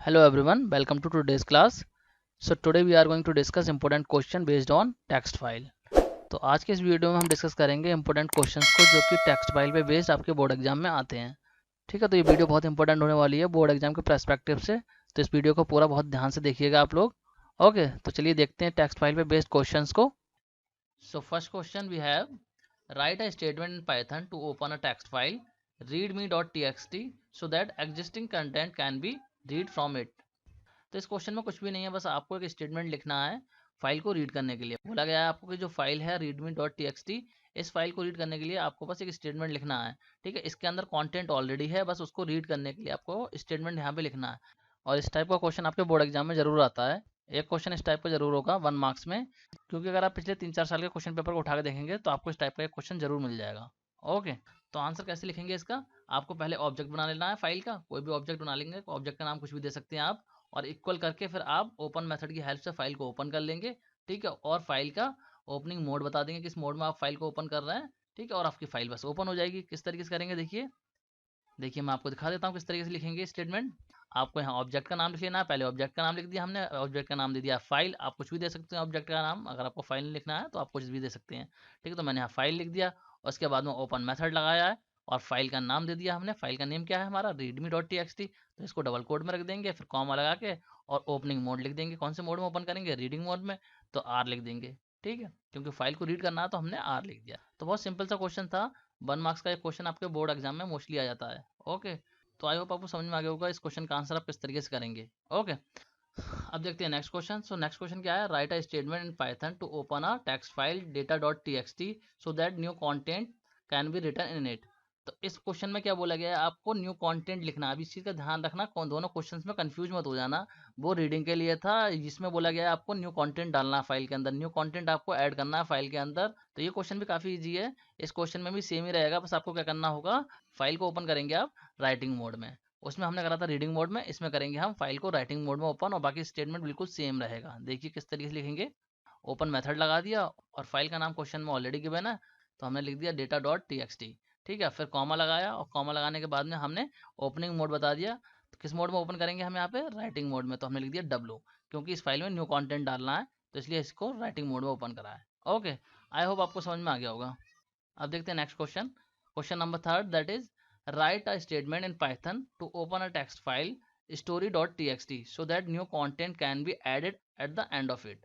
Hello everyone, welcome to today's class. So today we are going to discuss important question based on text file. तो आज के इस video में हम discuss करेंगे important questions को जो कि टेक्स्ट फाइल पे बेस्ड आपके बोर्ड एग्जाम में आते हैं। ठीक है, तो ये वीडियो बहुत इंपॉर्टेंट होने वाली है बोर्ड एग्जाम के पर्सपेक्टिव से, तो इस वीडियो को पूरा बहुत ध्यान से देखिएगा आप लोग। ओके, तो चलिए देखते हैं टेक्स्ट फाइल पे बेस्ड क्वेश्चंस को। So first question we have, write a statement in Python to open a text file readme.txt so that existing content can be read from it। तो इस क्वेश्चन में कुछ भी नहीं है, बस आपको एक स्टेटमेंट लिखना है फाइल को रीड करने के लिए। बोला गया है आपको कि जो फाइल है readme.txt, इस फाइल को रीड करने के लिए आपको बस एक स्टेटमेंट लिखना है। ठीक है, इसके अंदर कंटेंट ऑलरेडी है, बस उसको रीड करने के लिए आपको स्टेटमेंट यहाँ पे लिखना है। और इस टाइप का क्वेश्चन आपके बोर्ड एग्जाम में जरूर आता है। एक क्वेश्चन इस टाइप का जरूर होगा 1 मार्क्स में, क्योंकि अगर आप पिछले 3-4 साल के क्वेश्चन पेपर को उठा के देखेंगे तो आपको इस टाइप का एक क्वेश्चन जरूर मिल जाएगा। ओके, तो आंसर कैसे लिखेंगे इसका, आपको पहले ऑब्जेक्ट बना लेना है फाइल का, कोई भी ऑब्जेक्ट बना लेंगे, ऑब्जेक्ट का नाम कुछ भी दे सकते हैं आप, और इक्वल करके फिर आप ओपन मेथड की हेल्प से फाइल को ओपन कर लेंगे। ठीक है, और फाइल का ओपनिंग मोड बता देंगे किस मोड में आप फाइल को ओपन कर रहे हैं। ठीक है, और आपकी फाइल बस ओपन हो जाएगी। किस तरीके से करेंगे देखिए मैं आपको दिखा देता हूँ किस तरीके से लिखेंगे स्टेटमेंट। आपको यहाँ ऑब्जेक्ट का नाम लिख लेना है, पहले ऑब्जेक्ट का नाम लिख दिया हमने, ऑब्जेक्ट का नाम दे दिया फाइल। आप कुछ भी दे सकते हैं ऑब्जेक्ट का नाम, अगर आपको फाइल लिखना है तो आप कुछ भी दे सकते हैं। ठीक है, तो मैंने यहाँ फाइल लिख दिया, और उसके बाद में ओपन मेथड लगाया है, और फाइल का नाम दे दिया हमने। फाइल का नेम क्या है हमारा, readme.txt, तो इसको डबल कोड में रख देंगे, फिर कॉमा लगा के, और ओपनिंग मोड लिख देंगे। कौन से मोड में ओपन करेंगे, रीडिंग मोड में, तो आर लिख देंगे। ठीक है, क्योंकि फाइल को रीड करना है तो हमने आर लिख दिया। तो बहुत सिंपल सा क्वेश्चन था, 1 मार्क्स का एक क्वेश्चन आपके बोर्ड एग्जाम में मोस्टली आ जाता है। ओके, तो आई होप आपको समझ में आ गया होगा इस क्वेश्चन का आंसर आप किस तरीके से करेंगे। ओके, अब देखते हैं next question. So next question क्या है, write a statement in Python to open a text file data.txt so that new content can be written in it. तो इस क्वेश्चन में क्या बोला गया है, आपको न्यू कंटेंट लिखना है। अब इस चीज का ध्यान रखना, कौन दोनों क्वेश्चंस में कंफ्यूज मत हो जाना। वो रीडिंग के लिए था, जिसमें बोला गया है आपको न्यू कंटेंट डालना है फाइल के अंदर, न्यू कंटेंट आपको ऐड करना है फाइल के अंदर। तो ये क्वेश्चन भी काफी इजी है, इस क्वेश्चन में भी सेम ही रहेगा, बस आपको क्या करना होगा, फाइल को ओपन करेंगे आप राइटिंग मोड में। उसमें हमने करा था रीडिंग मोड में, इसमें करेंगे हम फाइल को राइटिंग मोड में ओपन, और बाकी स्टेटमेंट बिल्कुल सेम रहेगा। देखिए किस तरीके से लिखेंगे, ओपन मेथड लगा दिया, और फाइल का नाम क्वेश्चन में ऑलरेडी गिवन है तो हमने लिख दिया data.txt। ठीक है, फिर कॉमा लगाया, और कॉमा लगाने के बाद में हमने ओपनिंग मोड बता दिया। तो किस मोड में ओपन करेंगे हम यहाँ पे, राइटिंग मोड में, तो हमने लिख दिया W, क्योंकि इस फाइल में न्यू कंटेंट डालना है, तो इसलिए इसको राइटिंग मोड में ओपन करा है। ओके, आई होप आपको समझ में आ गया होगा। अब देखते हैं next question, question number 3, that is write a statement in Python to open a text file story.txt so that new content can be added at the end of it।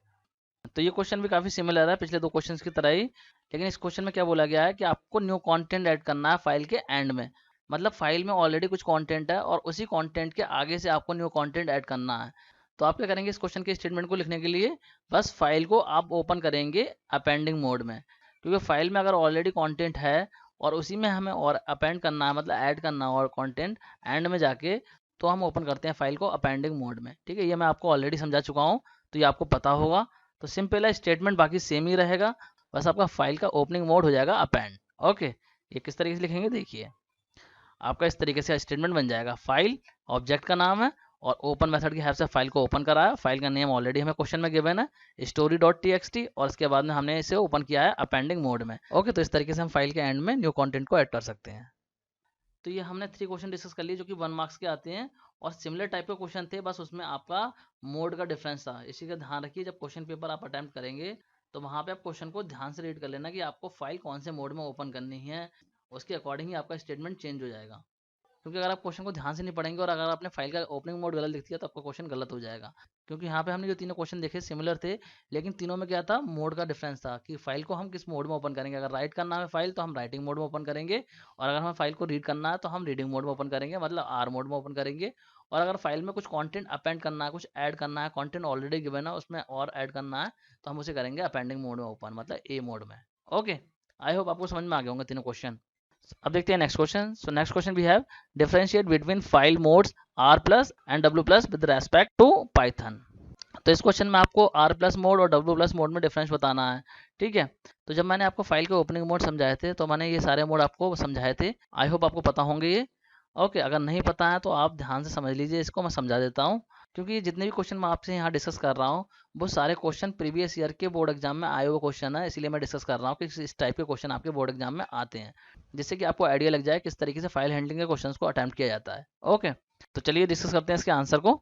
तो ये क्वेश्चन भी काफी सिमिलर है पिछले दो questions की तरह ही, लेकिन इस क्वेश्चन में क्या बोला गया है कि आपको न्यू कंटेंट ऐड करना है फाइल के एंड में। मतलब फाइल में ऑलरेडी कुछ कंटेंट है, और उसी कंटेंट के आगे से आपको न्यू कंटेंट ऐड करना है। तो आप क्या करेंगे, इस क्वेश्चन के स्टेटमेंट को लिखने के लिए बस फाइल को आप ओपन करेंगे अपेंडिंग मोड में, क्योंकि फाइल में अगर ऑलरेडी कंटेंट है और उसी में हमें और अपेंड करना है, मतलब ऐड करना है और कंटेंट एंड में जाके, तो हम ओपन करते हैं फाइल को अपेंडिंग मोड में। ठीक है, ये मैं आपको ऑलरेडी समझा चुका हूँ, तो ये आपको पता होगा। तो सिंपल है, स्टेटमेंट बाकी सेम ही रहेगा, बस आपका फाइल का ओपनिंग मोड हो जाएगा अपेंड। ओके, ये किस तरीके से लिखेंगे देखिए, आपका इस तरीके से स्टेटमेंट बन जाएगा, फाइल ऑब्जेक्ट का नाम है, और ओपन मेथड की हेल्प से फाइल को ओपन कराया। फाइल का नेम ऑलरेडी हमें क्वेश्चन में गिवन है story.txt, और इसके बाद में हमने इसे ओपन किया है अपेंडिंग मोड में। ओके, तो इस तरीके से हम फाइल के एंड में न्यू कंटेंट को ऐड कर सकते हैं। तो ये हमने 3 क्वेश्चन डिस्कस कर लिए जो कि 1 मार्क्स के आते हैं, और सिमिलर टाइप के क्वेश्चन थे, बस उसमें आपका मोड का डिफरेंस था। इसी का ध्यान रखिए, जब क्वेश्चन पेपर आप अटेम्प्ट करेंगे तो वहां पे आप क्वेश्चन को ध्यान से रीड कर लेना कि आपको फाइल कौन से मोड में ओपन करनी है, उसके अकॉर्डिंग ही आपका स्टेटमेंट चेंज हो जाएगा। क्योंकि अगर आप क्वेश्चन को ध्यान से नहीं पढ़ेंगे और अगर आपने फाइल का ओपनिंग मोड गलत लिख दिया तो आपका क्वेश्चन गलत हो जाएगा। क्योंकि यहाँ पे हमने जो तीनों क्वेश्चन देखे सिमिलर थे, लेकिन तीनों में क्या था, मोड का डिफरेंस था कि फाइल को हम किस मोड में ओपन करेंगे। अगर राइट करना है फाइल तो हम राइटिंग मोड में ओपन करेंगे, और अगर हमें फाइल को रीड करना है तो हम रीडिंग मोड में ओपन करेंगे, मतलब आर मोड में ओपन करेंगे। और अगर फाइल में कुछ कंटेंट अपेंड करना है, कुछ ऐड करना है, कंटेंट ऑलरेडी गिवन है उसमें और ऐड करना है, तो हम उसे करेंगे अपेंडिंग मोड में ओपन, मतलब ए मोड में। ओके, आई होप आपको समझ में आ गए होंगे तीनों क्वेश्चन। अब देखते हैं next question. So next question we have, differentiate between file modes r plus and डब्ल्यू plus with respect to Python. तो इस क्वेश्चन में आपको आर प्लस मोड और डब्ल्यू प्लस मोड में डिफरेंस बताना है। ठीक है, तो जब मैंने आपको फाइल के ओपनिंग मोड समझाए थे तो मैंने ये सारे मोड आपको समझाए थे, आई होप आपको पता होंगे ये। ओके, अगर नहीं पता है तो आप ध्यान से समझ लीजिए, इसको मैं समझा देता हूँ। क्योंकि जितने भी क्वेश्चन मैं आपसे यहाँ डिस्कस कर रहा हूँ वो सारे क्वेश्चन प्रीवियस ईयर के बोर्ड एग्जाम में आए हुए क्वेश्चन है, इसलिए मैं डिस्कस कर रहा हूँ कि इस टाइप के क्वेश्चन आपके बोर्ड एग्जाम में आते हैं, जिससे कि आपको आइडिया लग जाए किस तरीके से फाइल हैंडलिंग के क्वेश्चंस को अटेम्प्ट किया जाता है। ओके, तो चलिए डिस्कस करते हैं इसके आंसर को।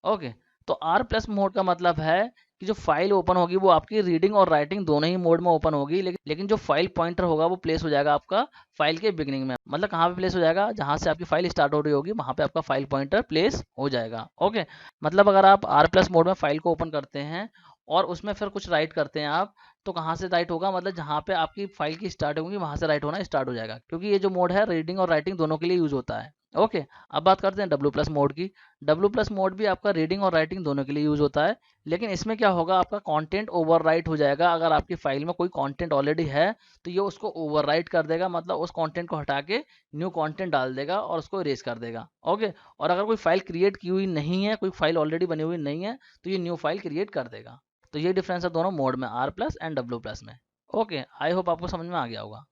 ओके, तो आर प्लस मोड का मतलब है कि जो फाइल ओपन होगी वो आपकी रीडिंग और राइटिंग दोनों ही मोड में ओपन होगी, लेकिन जो फाइल पॉइंटर होगा वो प्लेस हो जाएगा आपका फाइल के बिगिनिंग में। मतलब कहाँ पे प्लेस हो जाएगा, जहाँ से आपकी फाइल स्टार्ट हो रही होगी वहाँ पे आपका फाइल पॉइंटर प्लेस हो जाएगा। ओके, मतलब अगर आप आर प्लस मोड में फाइल को ओपन करते हैं और उसमें फिर कुछ राइट करते हैं आप, तो कहाँ से राइट होगा, मतलब जहाँ पे आपकी फाइल की स्टार्ट होगी वहाँ से राइट होना स्टार्ट हो जाएगा, क्योंकि ये जो मोड है रीडिंग और राइटिंग दोनों के लिए यूज होता है। ओके, अब बात करते हैं डब्ल्यू प्लस मोड की। डब्ल्यू प्लस मोड भी आपका रीडिंग और राइटिंग दोनों के लिए यूज होता है, लेकिन इसमें क्या होगा, आपका कंटेंट ओवरराइट हो जाएगा। अगर आपकी फाइल में कोई कंटेंट ऑलरेडी है तो ये उसको ओवरराइट कर देगा, मतलब उस कंटेंट को हटा के न्यू कंटेंट डाल देगा और उसको इरेज कर देगा। ओके, और अगर कोई फाइल क्रिएट की हुई नहीं है, कोई फाइल ऑलरेडी बनी हुई नहीं है, तो ये न्यू फाइल क्रिएट कर देगा। तो ये डिफरेंस है दोनों मोड में, आर प्लस एंड डब्ल्यू प्लस में। ओके, आई होप आपको समझ में आ गया होगा।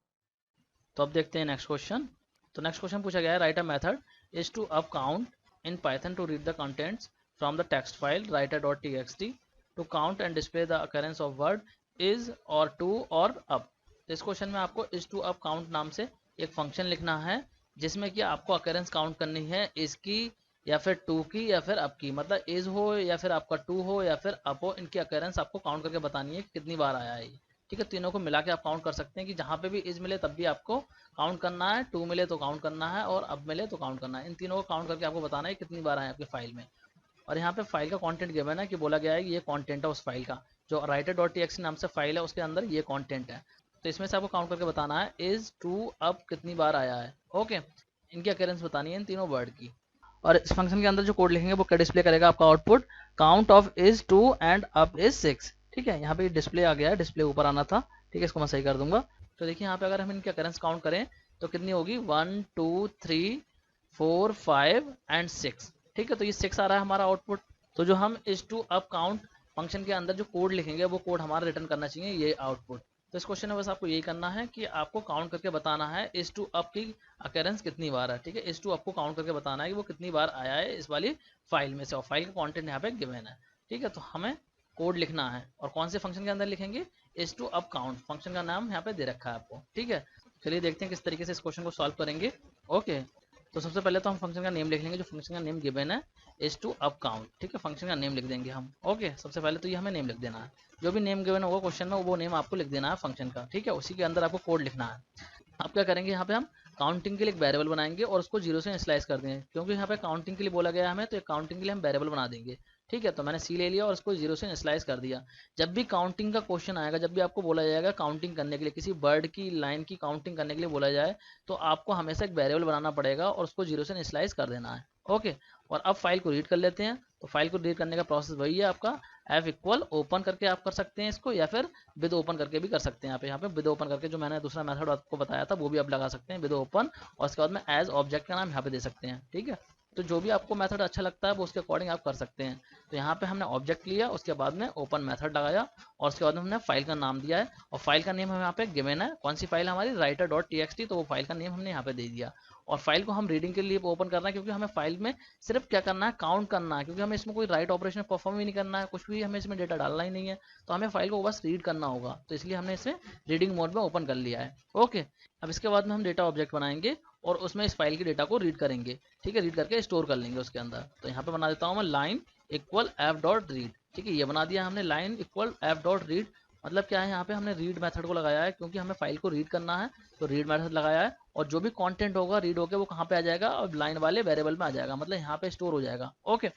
तो अब देखते हैं नेक्स्ट क्वेश्चन। तो नेक्स्ट क्वेश्चन पूछा गया है, write a method is to up count in Python to read the contents from the text file writer.txt to count and display the occurrence of word is or to or up। तो इस क्वेश्चन में आपको is to up count नाम से एक function लिखना है, जिसमें कि आपको अकरेंस काउंट करनी है इसकी या फिर टू की या फिर अप की। मतलब इज हो या फिर आपका टू हो या फिर अप हो, इनकी अकरेंस आपको काउंट करके बतानी है कितनी बार आया है। ठीक है, तीनों को मिला के आप काउंट कर सकते हैं कि जहाँ पे भी इज मिले तब भी आपको काउंट करना है, टू मिले तो काउंट करना है और अब मिले तो काउंट करना है। इन तीनों को काउंट करके आपको बताना है कितनी बार आए आपकी फाइल में। और यहाँ पे फाइल का कंटेंट गिवन है कि बोला गया है कि ये कंटेंट है उस फाइल का, जो writer.txt नाम से फाइल है उसके अंदर ये कंटेंट है। तो इसमें से आपको काउंट करके बताना है इज टू अब कितनी बार आया है। ओके, इनकी अकरेंस बतानी है इन तीनों वर्ड की। और इस फंक्शन के अंदर जो कोड लिखेंगे वो क्या डिस्प्ले करेगा, आपका output count of is two and up is 6। ठीक है, यहाँ पे डिस्प्ले आ गया है, डिस्प्ले ऊपर आना था। ठीक है, इसको मैं सही कर दूंगा। तो देखिए यहाँ पे अगर हम इनकी अकरेंस काउंट करें तो कितनी होगी, 1 2 3 4 5 एंड 6। ठीक है, तो ये 6 आ रहा है हमारा आउटपुट। तो जो हम is to up count function के अंदर जो कोड लिखेंगे वो कोड हमारा रिटर्न करना चाहिए ये आउटपुट। तो इस क्वेश्चन में बस आपको यही करना है कि आपको काउंट करके बताना है इज टू अप की अकरेंस कितनी बार है। ठीक है, इज टू अप को काउंट करके बताना है कि वो कितनी बार आया है इस वाली फाइल में से, और फाइल का कंटेंट यहाँ पे गिवन है। ठीक है, तो हमें कोड लिखना है और कौन से फंक्शन के अंदर लिखेंगे, is to up count function का नाम यहाँ पे दे रखा है आपको। ठीक है, चलिए देखते हैं किस तरीके से इस क्वेश्चन को सॉल्व करेंगे। ओके, तो सबसे पहले तो हम फंक्शन का नेम लिख लेंगे, जो फंक्शन का नेम गिवन है इज टू अप काउंट। ठीक है, फंक्शन का नेम लिख देंगे हम। ओके, सबसे पहले तो ये हमें नेम लिख देना है, जो भी नेम गिवन होगा क्वेश्चन में वो नेम आपको लिख देना है फंक्शन का। ठीक है, उसी के अंदर आपको कोड लिखना है। अब क्या करेंगे, यहाँ पे हम काउंटिंग के लिए एक वेरिएबल बनाएंगे और उसको जीरो से स्लाइस कर देंगे, क्योंकि यहाँ पे काउंटिंग के लिए बोला गया है हमें, तो काउंटिंग के लिए हम वेरिएबल बना देंगे। ठीक है, तो मैंने सी ले लिया और उसको जीरो से स्लाइस कर दिया। जब भी काउंटिंग का क्वेश्चन आएगा, जब भी आपको बोला जाएगा काउंटिंग करने के लिए, किसी वर्ड की लाइन की काउंटिंग करने के लिए बोला जाए, तो आपको हमेशा एक वेरिएबल बनाना पड़ेगा और उसको जीरो से स्लाइस कर देना है। ओके, और अब फाइल को रीड कर लेते हैं। तो फाइल को रीड करने का प्रोसेस वही है आपका, एफ इक्वल ओपन करके आप कर सकते हैं इसको, या फिर विद ओपन करके भी कर सकते हैं। यहाँ पे विद ओपन करके जो मैंने दूसरा मेथड आपको बताया था वो भी आप लगा सकते हैं, विद ओपन, और उसके बाद में एज ऑब्जेक्ट का नाम यहाँ पे दे सकते हैं। ठीक है, तो जो भी आपको मेथड अच्छा लगता है वो उसके अकॉर्डिंग आप कर सकते हैं। तो यहाँ पे हमने ऑब्जेक्ट लिया, उसके बाद में ओपन मेथड लगाया और उसके बाद में हमने फाइल का नाम दिया है, और फाइल का नेम हमें यहाँ पे गिवन है। कौन सी फाइल हमारी, writer.txt, तो वो फाइल का नेम हमने यहाँ पे दे दिया। और फाइल को हम रीडिंग के लिए ओपन करना है, क्योंकि हमें फाइल में सिर्फ क्या करना है, काउंट करना है, क्योंकि हमें इसमें कोई राइट ऑपरेशन परफॉर्म ही नहीं करना है, कुछ भी हमें इसमें डेटा डालना ही नहीं है। तो हमें फाइल को बस रीड करना होगा, तो इसलिए हमने इसे रीडिंग मोड में ओपन कर लिया है। ओके, अब इसके बाद में हम डेटा ऑब्जेक्ट बनाएंगे और उसमें इस फाइल के डेटा को रीड करेंगे। ठीक है, रीड करके स्टोर कर लेंगे उसके अंदर। तो यहाँ पे बना देता हूँ मैं line equal F dot read. ठीक है, ये बना दिया हमने, line equal F dot read. मतलब क्या है, यहाँ पे हमने रीड मेथड को लगाया है, क्योंकि हमें फाइल को रीड करना है, तो रीड मेथड लगाया है। और जो भी कंटेंट होगा रीड होकर वो कहाँ पे आ जाएगा, और लाइन वाले वेरिएबल में आ जाएगा, मतलब यहाँ पे स्टोर हो जाएगा। ओके,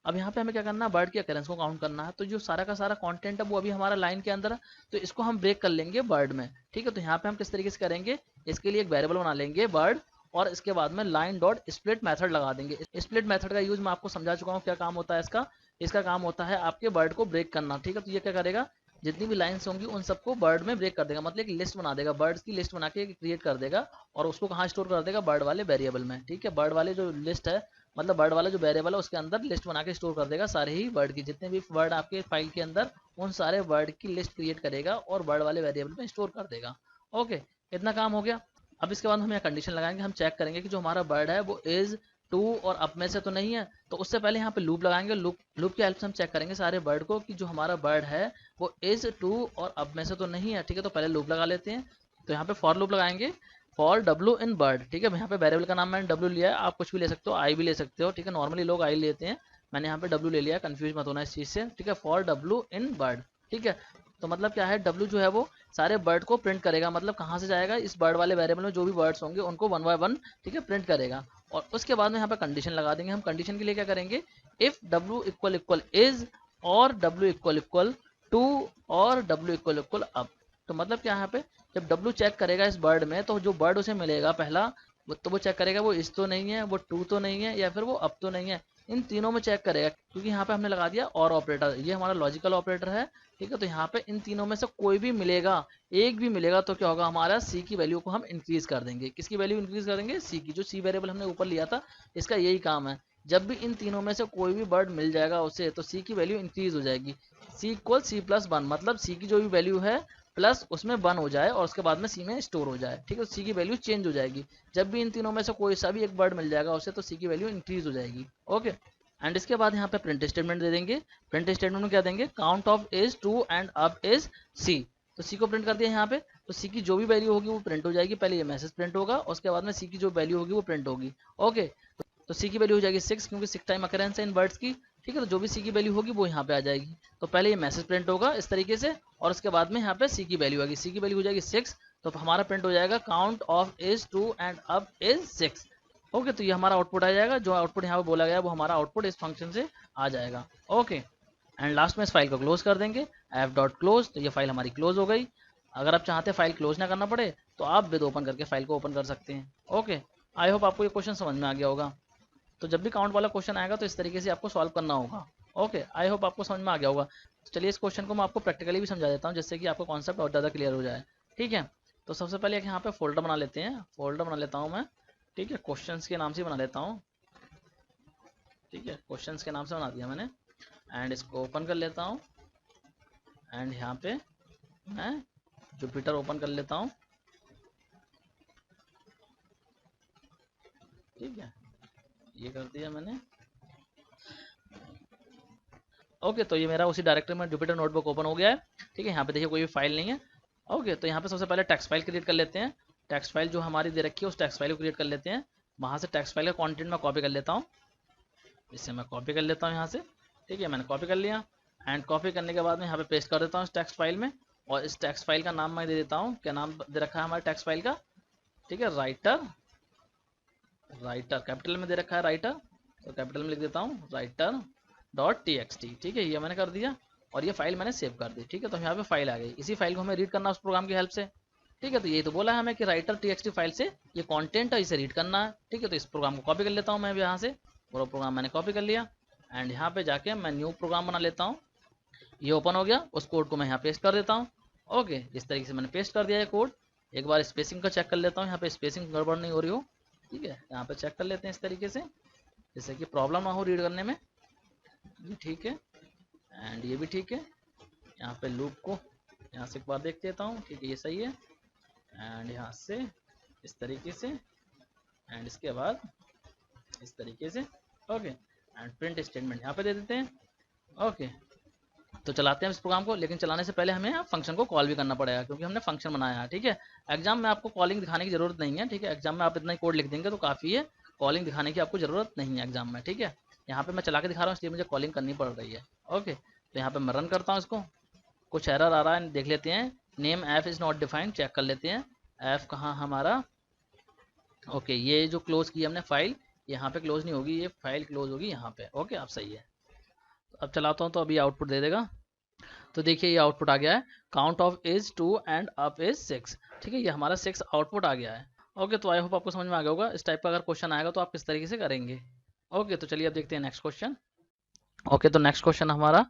अब यहाँ पे हमें क्या करना है, वर्ड की अकरेंस को काउंट करना है। तो जो सारा का सारा कंटेंट है वो अभी हमारा लाइन के अंदर है, तो इसको हम ब्रेक कर लेंगे वर्ड में। ठीक है, तो यहाँ पे हम किस तरीके से करेंगे, इसके लिए एक वेरिएबल बना लेंगे वर्ड, और इसके बाद में लाइन डॉट स्प्लिट मेथड लगा देंगे। स्प्लिट मेथड का यूज मैं आपको समझा चुका हूँ, क्या काम होता है इसका। इसका काम होता है आपके वर्ड को ब्रेक करना। ठीक है, तो ये क्या करेगा, जितनी भी लाइंस होंगी उन सबको वर्ड में ब्रेक कर देगा, मतलब एक लिस्ट बना देगा, वर्ड्स की लिस्ट बना के क्रिएट कर देगा, और उसको कहाँ स्टोर कर देगा, वर्ड वाले वेरिएबल में। ठीक है, वर्ड वाले जो लिस्ट है, मतलब वर्ड वाला जो वेरिएबल है उसके अंदर लिस्ट बना के स्टोर कर देगा सारे ही वर्ड की, जितने भी वर्ड आपके फाइल के अंदर, उन सारे वर्ड की लिस्ट क्रिएट करेगा और वर्ड वाले वेरिएबल में स्टोर कर देगा। ओके, इतना काम हो गया। अब इसके बाद हम यहाँ कंडीशन लगाएंगे, हम चेक करेंगे कि जो हमारा वर्ड है वो इज टू और अप में से तो नहीं है। तो उससे पहले यहाँ पे लूप लगाएंगे, लूप की हेल्प से हम चेक करेंगे सारे वर्ड को कि जो हमारा वर्ड है वो इज टू और अप में से तो नहीं है। ठीक है, तो पहले लूप लगा लेते हैं। तो यहाँ पे फॉर लूप लगाएंगे, फॉर डब्ल्यू इन वर्ड। ठीक है, यहाँ पे वेरिएबल का नाम मैंने डब्ल्यू लिया है, आप कुछ भी ले सकते हो, आई भी ले सकते हो। ठीक है, नॉर्मली लोग आई लेते हैं, मैंने यहाँ पे W ले लिया, कंफ्यूज मत होना इस चीज़ से, ठीक है। फॉर W इन बर्ड, ठीक है। तो मतलब क्या है, W जो है वो सारे बर्ड को प्रिंट करेगा, मतलब कहाँ से जाएगा, इस बर्ड वाले वेरिएबल में जो भी बर्ड्स होंगे उनको 1 बाय 1, ठीक है, प्रिंट करेगा। और उसके बाद में यहाँ पे कंडीशन लगा देंगे हम। कंडीशन के लिए क्या करेंगे, if W equal equal is और W इक्वल इक्वल टू और W इक्वल इक्वल अप। तो मतलब क्या है, यहाँ पे जब W चेक करेगा इस बर्ड में, तो जो बर्ड उसे मिलेगा पहला, तो वो चेक करेगा वो इस तो नहीं है, वो टू तो नहीं है, या फिर वो अप तो नहीं है, इन तीनों में चेक करेगा। क्योंकि यहाँ पे हमने लगा दिया और ऑपरेटर, ये हमारा लॉजिकल ऑपरेटर है, ठीक है। तो यहाँ पे इन तीनों में से कोई भी मिलेगा, एक भी मिलेगा, तो क्या होगा, हमारा सी की वैल्यू को हम इंक्रीज कर देंगे। किसकी वैल्यू इंक्रीज कर देंगे, सी की। जो सी वेरिएबल हमने ऊपर लिया था, इसका यही काम है। जब भी इन तीनों में से कोई भी बर्ड मिल जाएगा उसे, तो सी की वैल्यू इंक्रीज हो जाएगी। सी इक्वल सी प्लस 1, मतलब सी की जो भी वैल्यू है प्लस उसमें 1 हो जाए और उसके बाद में सी में स्टोर हो जाए, ठीक है। सी की वैल्यू चेंज हो जाएगी। जब भी इन तीनों में से कोई सा भी एक बर्ड मिल जाएगा उसे, तो सी की वैल्यू इंक्रीज हो जाएगी। ओके, एंड इसके बाद यहाँ पे प्रिंट स्टेटमेंट दे देंगे। प्रिंट स्टेटमेंट में क्या देंगे, count of is 2 and up is C. तो सी को प्रिंट कर दिया यहाँ पे, तो सी की जो भी वैल्यू होगी वो प्रिंट हो जाएगी। पहले ये मैसेज प्रिंट होगा, उसके बाद में सी की जो वैल्यू होगी वो प्रिंट होगी। ओके, तो सी की वैल्यू हो जाएगी 6, क्योंकि 6 टाइम अकरेंस है इन वर्ड्स की, ठीक है। तो जो भी सी की वैल्यू होगी वो यहाँ पे आ जाएगी। तो पहले ये मैसेज प्रिंट होगा इस तरीके से, और उसके बाद में यहाँ पे सी की वैल्यू आएगी। सी की वैल्यू हो जाएगी 6, तो हमारा प्रिंट हो जाएगा count of is 2 and up is 6। Okay, तो ये हमारा आउटपुट आ जाएगा। जो आउटपुट यहाँ पे बोला गया वो हमारा आउटपुट इस फंक्शन से आ जाएगा। ओके, एंड लास्ट में इस फाइल को क्लोज कर देंगे, एफ डॉट क्लोज। तो ये फाइल हमारी क्लोज हो गई। अगर आप चाहते हैं फाइल क्लोज ना करना पड़े, तो आप विद ओपन करके फाइल को ओपन कर सकते हैं। ओके, आई होप आपको ये क्वेश्चन समझ में आ गया होगा। तो जब भी काउंट वाला क्वेश्चन आएगा तो इस तरीके से आपको सॉल्व करना होगा। ओके, आई होप आपको समझ में आ गया होगा। तो चलिए इस क्वेश्चन को मैं आपको प्रैक्टिकली भी समझा देता हूँ, जिससे कि आपको कॉन्सेप्ट और ज़्यादा क्लियर हो जाए, ठीक है। तो सबसे पहले यहाँ पे फोल्डर बना लेते हैं। फोल्डर बना लेता हूँ मैं, ठीक है, क्वेश्चंस के नाम से बना लेता हूँ, ठीक है। क्वेश्चंस के नाम से बना दिया मैंने, एंड इसको ओपन कर लेता हूँ। एंड यहाँ पे मैं जुपिटर ओपन कर लेता हूँ, ठीक है, ये कर दिया मैंने। ओके, तो ये मेरा उसी डायरेक्टरी में जुपिटर नोटबुक ओपन हो गया है, ठीक है। यहाँ पे देखिए कोई भी फाइल नहीं है। ओके, तो यहाँ पे सबसे पहले टेक्स्ट फाइल क्रिएट कर लेते हैं। टेक्स्ट फाइल जो हमारी दे रखी है उस टेक्स्ट फाइल को क्रिएट कर लेते हैं। वहाँ से टेक्स्ट फाइल का कंटेंट मैं कॉपी कर लेता हूँ। इससे मैं कॉपी कर लेता हूँ यहाँ से, ठीक है, मैंने कॉपी कर लिया। एंड कॉपी करने के बाद में यहाँ पे पेस्ट कर देता हूँ इस टेक्स्ट फाइल में। और इस टेक्स्ट फाइल का नाम मैं दे देता हूँ, क्या नाम दे रखा है हमारे टेक्स्ट फाइल का, ठीक है, राइटर। राइटर कैपिटल में दे रखा है राइटर, तो कैपिटल में लिख देता हूँ राइटर डॉट txt, ठीक है। ये मैंने कर दिया और ये फाइल मैंने सेव कर दी, ठीक है। तो यहाँ पे फाइल आ गई। इसी फाइल को हमें रीड करना उस प्रोग्राम की हेल्प से, ठीक है। तो यही तो बोला है हमें कि राइटर txt फाइल से ये कंटेंट है, इसे रीड करना है, ठीक है। तो इस प्रोग्राम को कॉपी कर लेता हूँ मैं यहाँ से। पूरा प्रोग्राम मैंने कॉपी कर लिया। एंड यहाँ पे जाके मैं न्यू प्रोग्राम बना लेता हूँ। ये ओपन हो गया। उस कोड को मैं यहाँ पेस्ट कर देता हूँ। ओके, इस तरीके से मैंने पेस्ट कर दिया है कोड। एक बार स्पेसिंग का चेक कर लेता हूँ, यहाँ पे स्पेसिंग गड़बड़ नहीं हो रही हो, ठीक है। यहाँ पे चेक कर लेते हैं इस तरीके से, जिससे कि प्रॉब्लम ना हो रीड करने में। ये ठीक है, एंड ये भी ठीक है। यहाँ पे लूप को यहाँ से एक बार देख लेता हूँ, ठीक है, ये सही है। एंड यहाँ से इस तरीके से, एंड इसके बाद इस तरीके से। ओके, एंड प्रिंट स्टेटमेंट यहाँ पे दे देते हैं। ओके, तो चलाते हैं इस प्रोग्राम को, लेकिन चलाने से पहले हमें फंक्शन को कॉल भी करना पड़ेगा, क्योंकि हमने फंक्शन बनाया है, ठीक है। एग्जाम में आपको कॉलिंग दिखाने की जरूरत नहीं है, ठीक है। एग्जाम में आप इतना ही कोड लिख देंगे तो काफ़ी है, कॉलिंग दिखाने की आपको जरूरत नहीं है एग्जाम में, ठीक है। यहाँ पे मैं चला के दिखा रहा हूँ, इसलिए मुझे कॉलिंग करनी पड़ रही है। ओके, तो यहाँ पे मैं रन करता हूँ इसको। कुछ एरर आ रहा है, देख लेते हैं। Name f is not defined, check कर लेते हैं एफ कहाँ हमारा। ओके, ये जो क्लोज की हमने फाइल, यहाँ पे क्लोज नहीं होगी, ये फाइल क्लोज होगी यहाँ पे। ओके, अब सही है। तो अब चलाता हूँ तो अभी आउटपुट दे देगा। तो देखिए ये आउटपुट आ गया है, count of is 2 and up is 6, ठीक है। ये हमारा 6 आउटपुट आ गया है। ओके, तो आई होप आपको समझ में आ गया होगा। इस टाइप का अगर क्वेश्चन आएगा तो आप किस तरीके से करेंगे। ओके, तो चलिए अब देखते हैं नेक्स्ट क्वेश्चन। ओके, तो नेक्स्ट क्वेश्चन हमारा,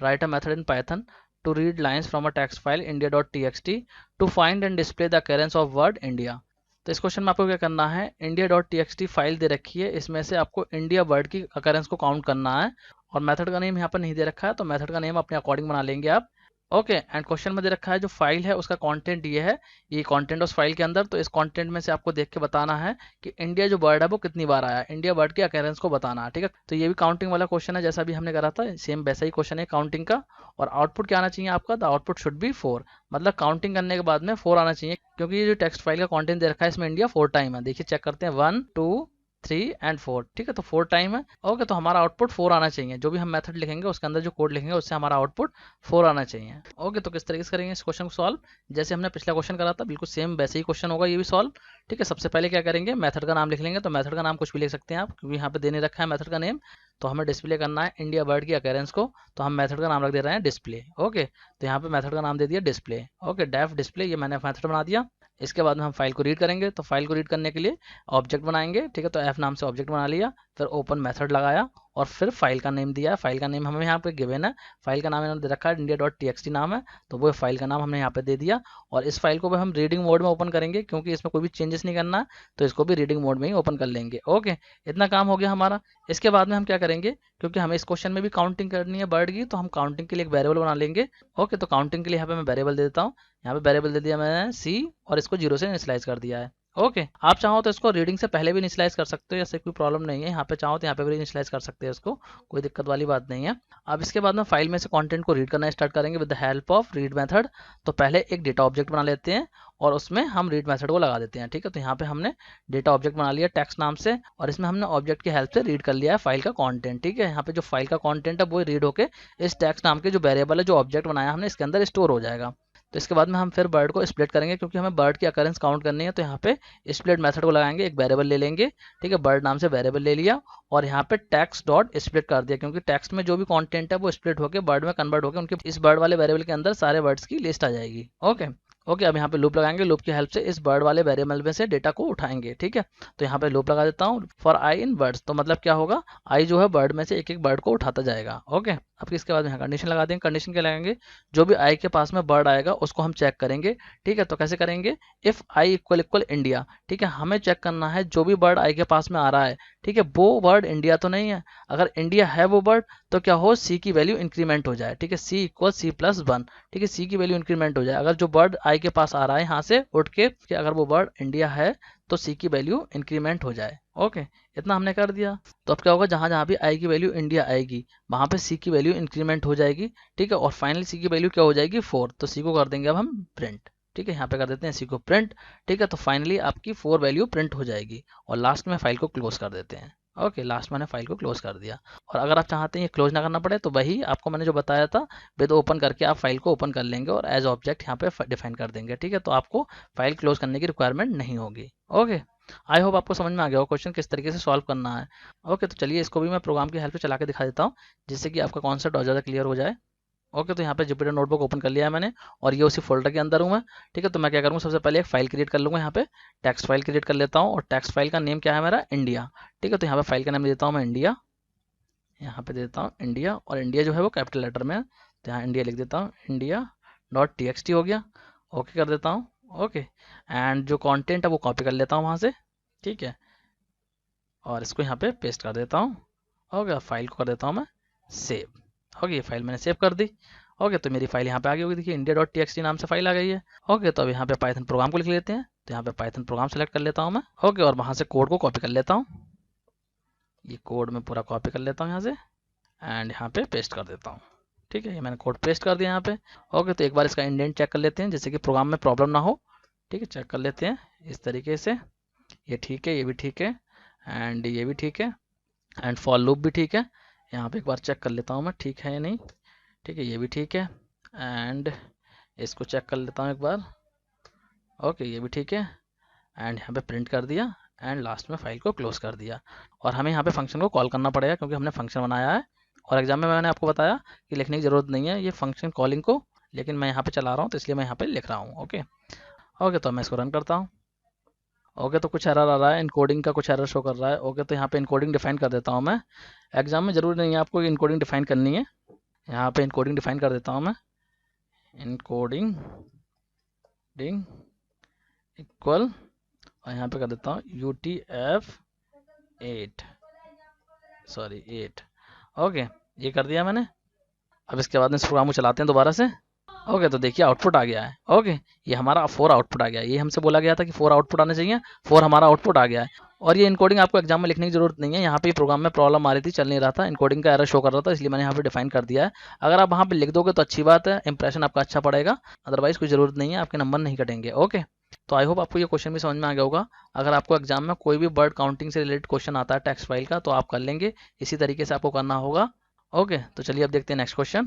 write a method in Python to read lines from a text file india.txt to find and display the occurrence of word India. तो इस क्वेश्चन में आपको क्या करना है, india.txt फाइल दे रखी है, इसमें से आपको इंडिया वर्ड की अकरेंस को काउंट करना है। और मेथड का नेम यहाँ पर नहीं दे रखा है, तो मेथड का नेम अपने अकॉर्डिंग बना लेंगे आप। ओके, एंड क्वेश्चन में दे रखा है जो फाइल है उसका कंटेंट ये है, ये कंटेंट उस फाइल के अंदर। तो इस कंटेंट में से आपको देख के बताना है कि इंडिया जो वर्ड है वो कितनी बार आया है, इंडिया वर्ड की अकरेंस को बताना है, ठीक है। तो ये भी काउंटिंग वाला क्वेश्चन है, जैसा भी हमने करा था सेम वैसा ही क्वेश्चन है काउंटिंग का। और आउटपुट क्या आना चाहिए आपका, द आउटपुट शुड बी 4, मतलब काउंटिंग करने के बाद में 4 आना चाहिए, क्योंकि ये जो टेक्स्ट फाइल का कॉन्टेंट दे रखा है इसमें इंडिया 4 टाइम है। देखिए चेक करते हैं, 1 2 3 एंड 4, ठीक है, तो 4 टाइम है। ओके, तो हमारा आउटपुट 4 आना चाहिए। जो भी हम मेथड लिखेंगे उसके अंदर जो कोड लिखेंगे उससे हमारा आउटपुट 4 आना चाहिए। ओके, तो किस तरीके से करेंगे इस क्वेश्चन को सॉल्व, जैसे हमने पिछला क्वेश्चन करा था बिल्कुल सेम वैसे ही क्वेश्चन होगा ये भी सॉल्व। ठीक है, सबसे पहले क्या करेंगे, मेथड का नाम लिख लेंगे। तो मेथड का नाम कुछ भी लिख सकते हैं आप, क्योंकि यहाँ पे देने रखा है मेथड का नेम। तो हमें डिस्प्ले करना है इंडिया बर्ड की अकेरेंस को, तो हम मेथड का नाम रख दे रहे हैं डिस्प्ले। ओके, तो यहाँ पे मेथड का नाम दे दिया डिस्प्ले। ओके, डेफ डिस्प्ले, ये मैंने मेथड बना दिया। इसके बाद में हम फाइल को रीड करेंगे, तो फाइल को रीड करने के लिए ऑब्जेक्ट बनाएंगे। ठीक है, तो एफ नाम से ऑब्जेक्ट बना लिया, फिर ओपन मेथड लगाया और फिर फाइल का नेम दिया है। फाइल का नेम हमें यहाँ पे गिवन है, फाइल का नाम इन्होंने दे रखा है india.txt नाम है, तो वो फाइल का नाम हमने यहाँ पे दे दिया। और इस फाइल को भी हम रीडिंग मोड में ओपन करेंगे, क्योंकि इसमें कोई भी चेंजेस नहीं करना है, तो इसको भी रीडिंग मोड में ही ओपन कर लेंगे। ओके, इतना काम हो गया हमारा। इसके बाद में हम क्या करेंगे, क्योंकि हमें इस क्वेश्चन में भी काउंटिंग करनी है बर्ड की, तो हम काउंटिंग के लिए एक वेरिएबल बना लेंगे। ओके, तो काउंटिंग के लिए यहाँ पे मैं वेरिएबल दे देता हूँ। यहाँ पे वेरिएबल दे दिया मैंने सी, और इसको 0 से इनिशियलाइज कर दिया है। ओके, आप चाहो तो इसको रीडिंग से पहले भी इनिशियलाइज कर सकते हो, ऐसे कोई प्रॉब्लम नहीं है। यहाँ पे चाहो तो यहाँ पे भी इनिशियलाइज कर सकते हैं इसको, कोई दिक्कत वाली बात नहीं है। अब इसके बाद में फाइल में से कंटेंट को रीड करना स्टार्ट करेंगे with the help of read method. तो पहले एक डेटा ऑब्जेक्ट बना लेते हैं और उसमें हम रीड मेथड को लगा देते हैं। ठीक है, तो यहाँ पे हमने डेटा ऑब्जेक्ट बना लिया टेक्स्ट नाम से, और इसमें हमने ऑब्जेक्ट की हेल्प से रीड कर लिया है फाइल का कंटेंट। ठीक है, यहाँ पे जो फाइल का कंटेंट है वो रीड होके इस टेक्स्ट नाम के जो वेरिएबल है, जो ऑब्जेक्ट बनाया हमने, इसके अंदर स्टोर हो जाएगा। तो इसके बाद में हम फिर बर्ड को स्प्लिट करेंगे, क्योंकि हमें बर्ड की अकरेंस काउंट करनी है। तो यहाँ पे स्प्लिट मेथड को लगाएंगे, एक वेरिएबल ले लेंगे। ठीक है, बर्ड नाम से वेरिएबल ले लिया और यहाँ पे टेक्स्ट डॉट स्प्लिट कर दिया, क्योंकि टेक्स्ट में जो भी कंटेंट है वो स्प्लिट होकर बर्ड में कन्वर्ट होकर उनके इस बर्ड वाले वेरिएबल के अंदर सारे वर्ड्स की लिस्ट आ जाएगी। ओके ओके, अब यहाँ पे लूप लगाएंगे, लूप की हेल्प से इस बर्ड वाले वेरिएबल में से डेटा को उठाएंगे। ठीक है, तो यहाँ पे लूप लगा देता हूँ फॉर आई इन बर्ड्स। तो मतलब क्या होगा, आई जो है बर्ड में से एक एक बर्ड को उठाता जाएगा। ओके, अब इसके बाद यहाँ कंडीशन लगा देंगे। कंडीशन क्या लगाएंगे, जो भी आई के पास में बर्ड आएगा उसको हम चेक करेंगे। ठीक है, तो कैसे करेंगे, if I equal equal India. ठीक है, हमें चेक करना है जो भी बर्ड आई के पास में आ रहा है, ठीक है, वो बर्ड इंडिया तो नहीं है। अगर इंडिया है वो बर्ड, तो क्या हो, सी की वैल्यू इंक्रीमेंट हो जाए। ठीक है, सी इक्वल सी प्लस 1। ठीक है, सी की वैल्यू इंक्रीमेंट हो जाए। अगर जो बर्ड आई के पास आ रहा है यहाँ से उठ के, अगर वो बर्ड इंडिया है तो सी की वैल्यू इंक्रीमेंट हो जाए। ओके, इतना हमने कर दिया। तो अब क्या होगा, जहां जहां भी आई की वैल्यू इंडिया आएगी वहां पे सी की वैल्यू इंक्रीमेंट हो जाएगी। ठीक है, और फाइनली सी की वैल्यू क्या हो जाएगी, 4। तो सी को कर देंगे अब हम प्रिंट। ठीक है, यहाँ पे कर देते हैं सी को प्रिंट। ठीक है, तो फाइनली आपकी 4 वैल्यू प्रिंट हो जाएगी और लास्ट में फाइल को क्लोज कर देते हैं। ओके, लास्ट मैंने फाइल को क्लोज कर दिया। और अगर आप चाहते हैं ये क्लोज ना करना पड़े, तो वही आपको मैंने जो बताया था विद ओपन करके आप फाइल को ओपन कर लेंगे और एज ऑब्जेक्ट यहाँ पे डिफाइन कर देंगे। ठीक है, तो आपको फाइल क्लोज करने की रिक्वायरमेंट नहीं होगी। ओके, आई होप आपको समझ में आ गया हो क्वेश्चन किस तरीके से सॉल्व करना है। ओके, तो चलिए इसको भी मैं प्रोग्राम की हेल्प से चला के दिखा देता हूँ, जिससे कि आपका कॉन्सेप्ट और ज़्यादा क्लियर हो जाए। ओके, तो यहाँ पे जुपिटर नोटबुक ओपन कर लिया है मैंने, और ये उसी फोल्डर के अंदर हूँ मैं। ठीक है, तो मैं क्या करूँगा, सबसे पहले एक फाइल क्रिएट कर लूँगा। यहाँ पे टेक्स्ट फाइल क्रिएट कर लेता हूँ, और टेक्स्ट फाइल का नेम क्या है मेरा, इंडिया। ठीक है, तो यहाँ पे फाइल का नाम देता हूँ मैं इंडिया। यहाँ पे देता हूँ इंडिया, और इंडिया जो है वो कैपिटल लेटर में है, तो यहाँ इंडिया लिख देता हूँ, india.txt हो गया। ओके कर देता हूँ। ओके, एंड जो कंटेंट है वो कॉपी कर लेता हूँ वहाँ से। ठीक है, और इसको यहाँ पे पेस्ट कर देता हूँ। ओके, फाइल को कर देता हूँ मैं सेव। ओके, ये फाइल मैंने सेव कर दी। ओके, तो मेरी फाइल यहाँ पे आ गई होगी, देखिए india.txt नाम से फाइल आ गई है। ओके, तो अब यहाँ पे पाइथन प्रोग्राम को लिख लेते हैं। तो यहाँ पे पाइथन प्रोग्राम सेलेक्ट कर लेता हूँ मैं। ओके, और वहाँ से कोड को कॉपी कर लेता हूँ। ये कोड में पूरा कॉपी कर लेता हूँ यहाँ से, एंड यहाँ पे पेस्ट कर देता हूँ। ठीक है, ये मैंने कोड पेस्ट कर दिया यहाँ पे। ओके, तो एक बार इसका इंडेंट चेक कर लेते हैं, जिससे कि प्रोग्राम में प्रॉब्लम ना हो। ठीक है, चेक कर लेते हैं इस तरीके से। ये ठीक है, ये भी ठीक है, एंड ये भी ठीक है, एंड फॉर लूप भी ठीक है। यहाँ पे एक बार चेक कर लेता हूँ मैं, ठीक है या नहीं। ठीक है, ये भी ठीक है, एंड इसको चेक कर लेता हूँ एक बार। ओके, ये भी ठीक है, एंड यहाँ पे प्रिंट कर दिया, एंड लास्ट में फाइल को क्लोज कर दिया। और हमें यहाँ पे फंक्शन को कॉल करना पड़ेगा, क्योंकि हमने फंक्शन बनाया है, और एग्जाम में मैंने आपको बताया कि लिखने की ज़रूरत नहीं है ये फंक्शन कॉलिंग को, लेकिन मैं यहाँ पे चला रहा हूँ तो इसलिए मैं यहाँ पे लिख रहा हूँ। ओके ओके, तो मैं इसको रन करता हूँ। ओके, तो कुछ एरर आ रहा है, इनकोडिंग का कुछ एरर शो कर रहा है। ओके, तो यहाँ पे इनकोडिंग डिफाइन कर देता हूँ मैं। एग्जाम में जरूरी नहीं है आपको इनकोडिंग डिफाइन करनी है, यहाँ पे इनकोडिंग डिफाइन कर देता हूँ मैं। इनकोडिंग इक्वल, और यहाँ पे कर देता हूँ UTF-8। ओके, ये कर दिया मैंने। अब इसके बाद में इस प्रोग्राम को चलाते हैं दोबारा से। ओके, तो देखिए आउटपुट आ गया है। ओके, ये हमारा 4 आउटपुट आ गया है। ये हमसे बोला गया था कि 4 आउटपुट आने चाहिए, 4 हमारा आउटपुट आ गया है। और ये इनकोडिंग आपको एग्जाम में लिखने की जरूरत नहीं है, यहाँ पे प्रोग्राम में प्रॉब्लम आ रही थी, चल नहीं रहा था, इनकोडिंग का एरर शो कर रहा था, इसलिए मैंने यहाँ पे डिफाइन कर दिया है। अगर आप वहाँ पे लिख दोगे तो अच्छी बात है, इंप्रेशन आपका अच्छा पड़ेगा, अदरवाइज कोई जरूरत नहीं है, आपके नंबर नहीं कटेंगे। ओके, तो आई होप आपको ये क्वेश्चन भी समझ में आ गया होगा। अगर आपको एग्जाम में कोई भी वर्ड काउंटिंग से रिलेटेड क्वेश्चन आता है टेक्स्ट फाइल का तो आप कर लेंगे, इसी तरीके से आपको करना होगा। ओके, तो चलिए अब देखते हैं नेक्स्ट क्वेश्चन।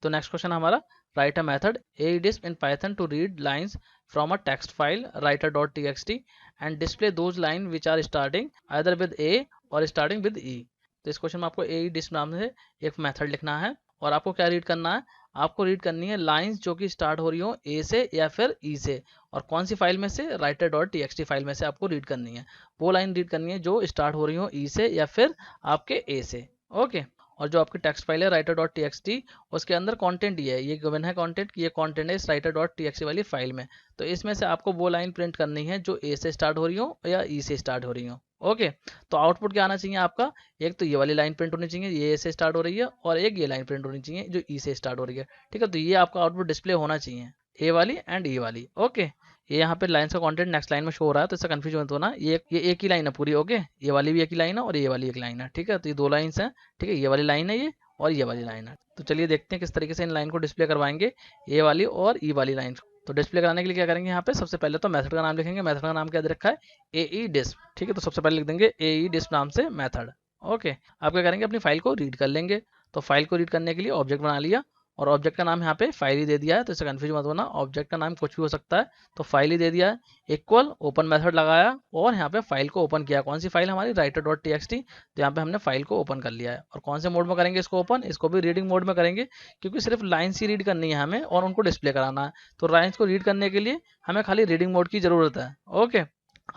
तो नेक्स्ट क्वेश्चन हमारा, write a method AEDISP in Python to read lines from a text file writer.txt and display those line which are starting either with a और स्टार्टिंग विद ई। तो इस क्वेश्चन में आपको AEDISP नाम से एक मेथड लिखना है और आपको क्या रीड करना है, आपको रीड करनी है लाइंस जो कि स्टार्ट हो रही हो ए से या फिर ई से, और कौन सी फाइल में से, writer.txt फाइल में से आपको रीड करनी है। वो लाइन रीड करनी है जो स्टार्ट हो रही हो ई से या फिर आपके ए से। ओके, और जो आपकी टेक्स्ट फाइल है writer.txt उसके अंदर कंटेंट ये है, ये गिवन है कंटेंट कि ये कंटेंट है इस writer.txt वाली फाइल में। तो इसमें से आपको वो लाइन प्रिंट करनी है जो ए से स्टार्ट हो रही हो या ई से स्टार्ट हो रही हो। ओके, तो आउटपुट क्या आना चाहिए आपका, एक तो ये वाली लाइन प्रिंट होनी चाहिए, ये ए से स्टार्ट हो रही है, और एक ये लाइन प्रिंट होनी चाहिए जो ई से स्टार्ट हो रही है। ठीक है, तो ये आपका आउटपुट डिस्प्ले होना चाहिए, ए वाली एंड ई वाली। ओके, ये यहाँ पे लाइन्स का कंटेंट नेक्स्ट लाइन में शो हो रहा है तो इससे कंफ्यूज मत होना, ये एक ही लाइन है पूरी। ओके, ये वाली भी एक ही लाइन है और ये वाली एक लाइन है। ठीक है, तो ये दो लाइन्स हैं। ठीक है, ये वाली लाइन है ये, और ये वाली लाइन है। तो चलिए देखते हैं किस तरीके से इन लाइन को डिस्प्ले करवाएंगे, ए वाली और ई वाली लाइन। तो डिस्प्ले कराने के लिए क्या करेंगे, यहाँ पे सबसे पहले तो मेथड का नाम लिखेंगे। मेथड का नाम क्या दे रखा है, AEDISP। ठीक है, तो सबसे पहले लिख देंगे AEDISP नाम से मेथड। ओके, आप क्या करेंगे, अपनी फाइल को रीड कर लेंगे। तो फाइल को रीड करने के लिए ऑब्जेक्ट बना लिया, और ऑब्जेक्ट का नाम यहाँ पे फाइल ही दे दिया है, तो इससे कंफ्यूज मत होना, ऑब्जेक्ट का नाम कुछ भी हो सकता है, तो फाइल ही दे दिया है। इक्वल ओपन मेथड लगाया और यहाँ पे फाइल को ओपन किया। कौन सी फाइल हमारी, writer.txt। तो यहाँ पे हमने फाइल को ओपन कर लिया है। और कौन से मोड में करेंगे इसको ओपन, इसको भी रीडिंग मोड में करेंगे, क्योंकि सिर्फ लाइन्स ही रीड करनी है हमें और उनको डिस्प्ले कराना है। तो लाइन्स को रीड करने के लिए हमें खाली रीडिंग मोड की जरूरत है। ओके,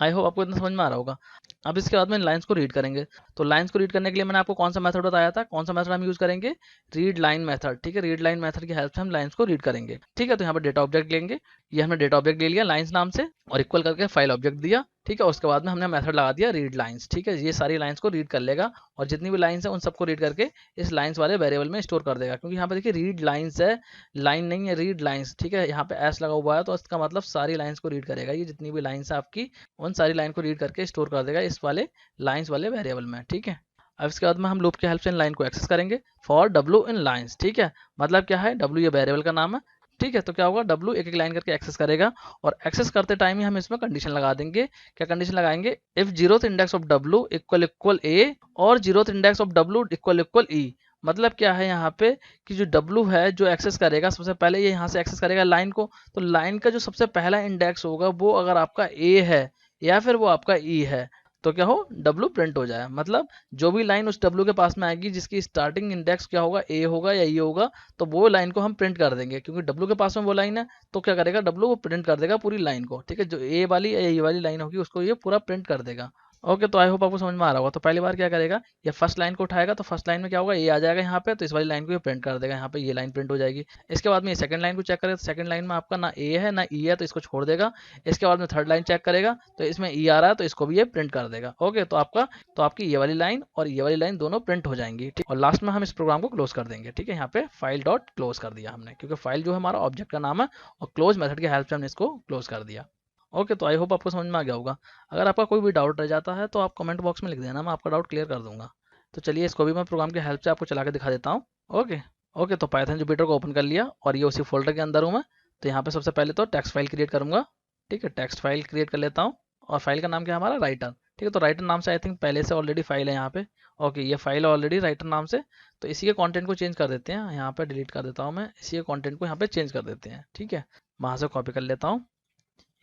आई होप आपको इतना समझ में आ रहा होगा। अब इसके बाद में लाइंस को रीड करेंगे। तो लाइंस को रीड करने के लिए मैंने आपको कौन सा मेथड बताया था, कौन सा मेथड हम यूज करेंगे, रीड लाइन मेथड। ठीक है, रीड लाइन मेथड की हेल्प से हम लाइंस को रीड करेंगे। ठीक है, तो यहाँ पर डेटा ऑब्जेक्ट लेंगे, ये हमने डेटा ऑब्जेक्ट ले लिया लाइंस नाम से और इक्वल करके फाइल ऑब्जेक्ट दिया। ठीक है, उसके बाद में हमने मेथड लगा दिया रीड लाइंस। ठीक है, ये सारी लाइंस को रीड कर लेगा और जितनी भी लाइंस है उन सबको रीड करके इस लाइंस वाले वेरिएबल में स्टोर कर देगा। क्योंकि यहाँ पे देखिए रीड लाइंस है, लाइन नहीं है, रीड लाइंस। ठीक है, यहाँ पे एस लगा हुआ है तो इसका मतलब सारी लाइंस को रीड करेगा। ये जितनी भी लाइंस है आपकी उन सारी लाइन को रीड करके स्टोर कर देगा इस वाले लाइंस वाले वेरिएबल में। ठीक है, अब इसके बाद में हम लूप की हेल्प से इन लाइन को एक्सेस करेंगे फॉर W इन लाइंस। ठीक है, मतलब क्या है, W ये वेरिएबल का नाम है। ठीक है, तो क्या होगा, W एक एक लाइन करके एक्सेस करेगा और एक्सेस करते टाइम ही हम इसमें कंडीशन लगा देंगे। क्या कंडीशन लगाएंगे, if zeroth index of W equal equal A और zeroth index of W equal equal E। मतलब क्या है यहाँ पे कि जो W है जो एक्सेस करेगा, सबसे पहले ये यहाँ से एक्सेस करेगा लाइन को। तो लाइन का जो सबसे पहला इंडेक्स होगा वो अगर आपका A है या फिर वो आपका E है तो क्या हो, W प्रिंट हो जाए। मतलब जो भी लाइन उस W के पास में आएगी जिसकी स्टार्टिंग इंडेक्स क्या होगा, A होगा या E होगा, तो वो लाइन को हम प्रिंट कर देंगे। क्योंकि W के पास में वो लाइन है तो क्या करेगा, W वो प्रिंट कर देगा पूरी लाइन को। ठीक है, जो A वाली या E वाली लाइन होगी उसको ये पूरा प्रिंट कर देगा। ओके, तो आई होप आपको समझ में आ रहा होगा। तो पहली बार क्या करेगा, ये फर्स्ट लाइन को उठाएगा तो फर्स्ट लाइन में क्या होगा, ये आ जाएगा यहाँ पे, तो इस वाली लाइन को ये प्रिंट कर देगा, यहाँ पे ये लाइन प्रिंट हो जाएगी। इसके बाद में ये सेकंड लाइन को चेक करेगा तो सेकंड लाइन में आपका ना ए है ना ई है तो इसको छोड़ देगा। इसके बाद में थर्ड लाइन चेक करेगा तो इसमें ई आ रहा है तो इसको भी ये प्रिंट कर देगा। ओके, तो आपकी ये वाली लाइन और ये वाली लाइन दोनों प्रिंट हो जाएंगी। ठीक, और लास्ट में हम इस प्रोग्राम को क्लोज कर देंगे। ठीक है, यहाँ पे फाइल डॉट क्लोज कर दिया हमने, क्योंकि फाइल जो है हमारा ऑब्जेक्ट का नाम है और क्लोज मेथड की हेल्प से हमने इसको क्लोज कर दिया। ओके, तो आई होप आपको समझ में आ गया होगा। अगर आपका कोई भी डाउट रह जाता है तो आप कमेंट बॉक्स में लिख देना, मैं आपका डाउट क्लियर कर दूंगा। तो चलिए इसको भी मैं प्रोग्राम की हेल्प से आपको चला के दिखा देता हूँ। ओके ओके, तो पाइथन जुपिटर को ओपन कर लिया और ये उसी फोल्डर के अंदर हूँ मैं। तो यहाँ पे सबसे पहले तो टेक्स्ट फाइल क्रिएट करूँगा। ठीक है, टेक्स्ट फाइल क्रिएट कर लेता हूँ और फाइल का नाम क्या है हमारा, राइटर। ठीक है, तो राइटर नाम से आई थिंक पहले से ऑलरेडी फाइल है यहाँ पे। ओके, ये फाइल है ऑलरेडी राइटर नाम से, तो इसी के कंटेंट को चेंज कर देते हैं। यहाँ पे डिलीट कर देता हूँ मैं, इसी के कंटेंट को यहाँ पे चेंज कर देते हैं। ठीक है, वहाँ से कॉपी कर लेता हूँ,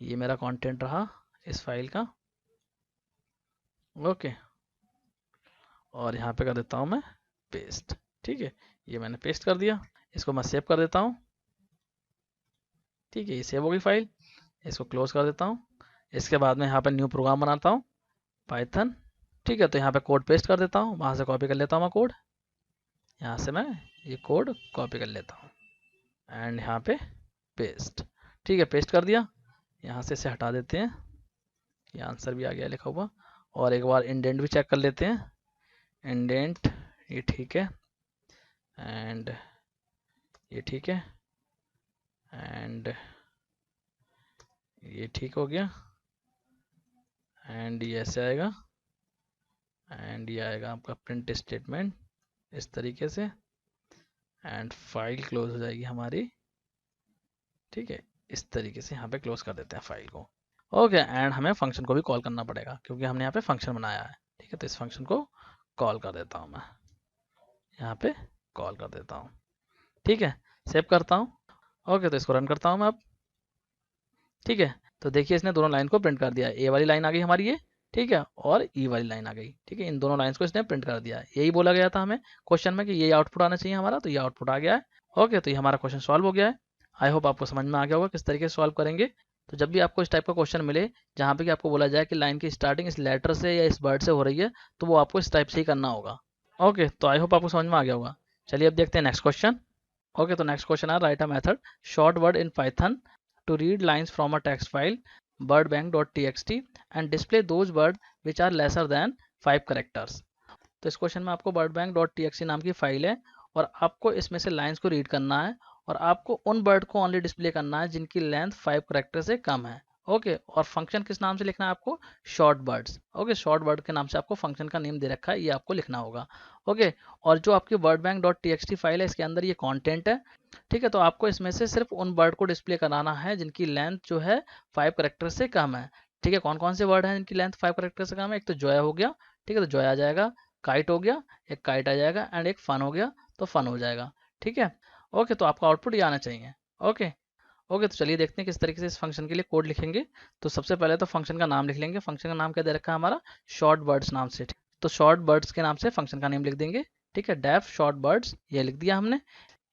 ये मेरा कंटेंट रहा इस फाइल का। ओके, और यहाँ पे कर देता हूँ मैं पेस्ट। ठीक है, ये मैंने पेस्ट कर दिया, इसको मैं सेव कर देता हूँ। ठीक है, ये सेव होगी फाइल, इसको क्लोज कर देता हूँ। इसके बाद में यहाँ पे न्यू प्रोग्राम बनाता हूँ पाइथन। ठीक है, तो यहाँ पे कोड पेस्ट कर देता हूँ, वहाँ से कॉपी कर लेता हूँ मैं कोड, यहाँ से मैं ये कोड कॉपी कर लेता हूँ एंड यहाँ पे पेस्ट। ठीक है, पेस्ट कर दिया, यहाँ से इसे हटा देते हैं, ये आंसर भी आ गया लिखा हुआ। और एक बार इंडेंट भी चेक कर लेते हैं, इंडेंट ये ठीक है एंड ये ठीक है एंड ये ठीक हो गया एंड ये ऐसे आएगा एंड ये आएगा आपका प्रिंट स्टेटमेंट इस तरीके से एंड फाइल क्लोज हो जाएगी हमारी। ठीक है, इस तरीके से यहाँ पे क्लोज कर देते हैं फाइल को। ओके, एंड हमें फंक्शन को भी कॉल करना पड़ेगा क्योंकि हमने यहाँ पे फंक्शन बनाया है। ठीक है, तो इस फंक्शन को कॉल कर देता हूँ मैं, यहाँ पे कॉल कर देता हूँ। ठीक है, सेव करता हूँ। ओके, तो इसको रन करता हूँ मैं अब। ठीक है, तो देखिए इसने दोनों लाइन को प्रिंट कर दिया। ए वाली लाइन आ गई हमारी ये, ठीक है, और ई वाली लाइन आ गई। ठीक है, इन दोनों लाइन्स को इसने प्रिंट कर दिया। यही बोला गया था हमें क्वेश्चन में कि ये आउटपुट आना चाहिए हमारा, तो ये आउटपुट आ गया है। ओके, तो ये हमारा क्वेश्चन सॉल्व हो गया है। आई होप आपको समझ में आ गया होगा किस तरीके से सॉल्व करेंगे। तो जब भी आपको इस टाइप का क्वेश्चन मिले जहाँ पे कि आपको बोला जाए कि लाइन की स्टार्टिंग इस लेटर से या इस वर्ड से हो रही है, तो वो आपको इस टाइप से ही करना होगा। ओके, तो आई होप आपको समझ में आ गया होगा। चलिए अब देखते हैं नेक्स्ट क्वेश्चन। ओके, तो नेक्स्ट क्वेश्चन है write a method short word in Python to read lines from a text file birdbank.txt and display those words which are lesser than 5 characters। तो इस क्वेश्चन में आपको birdbank.txt नाम की फाइल है और आपको इसमें से लाइंस को रीड करना है और आपको उन वर्ड को ओनली डिस्प्ले करना है जिनकी लेंथ 5 करेक्टर से कम है। ओके, और फंक्शन किस नाम से लिखना है आपको? Short words. Okay, short word के नाम से आपको फंक्शन का नेम दे रखा है, ये आपको लिखना होगा। ओके, और जो आपकी birdbank.txt फाइल है इसके अंदर ये कंटेंट है। ठीक है, तो आपको इसमें से सिर्फ उन वर्ड को डिस्प्ले कराना है जिनकी लेंथ जो है 5 करेक्टर से कम है। ठीक है, कौन कौन से वर्ड हैं जिनकी लेंथ 5 करेक्टर से कम है? एक तो जॉय हो गया, ठीक है, तो जॉय आ जाएगा। काइट हो गया, एक काइट आ जाएगा, एंड एक फन हो गया, तो फन हो जाएगा। ठीक है, ओके, तो आपका आउटपुट ये आना चाहिए। ओके ओके, तो चलिए देखते हैं किस तरीके से इस फंक्शन के लिए कोड लिखेंगे। तो सबसे पहले तो फंक्शन का नाम लिख लेंगे। फंक्शन का नाम क्या दे रखा है हमारा? शॉर्ट वर्ड्स नाम से। तो शॉर्ट वर्ड्स के नाम से फंक्शन का नेम लिख देंगे। ठीक है, डेफ शॉर्ट वर्ड्स, ये लिख दिया हमने।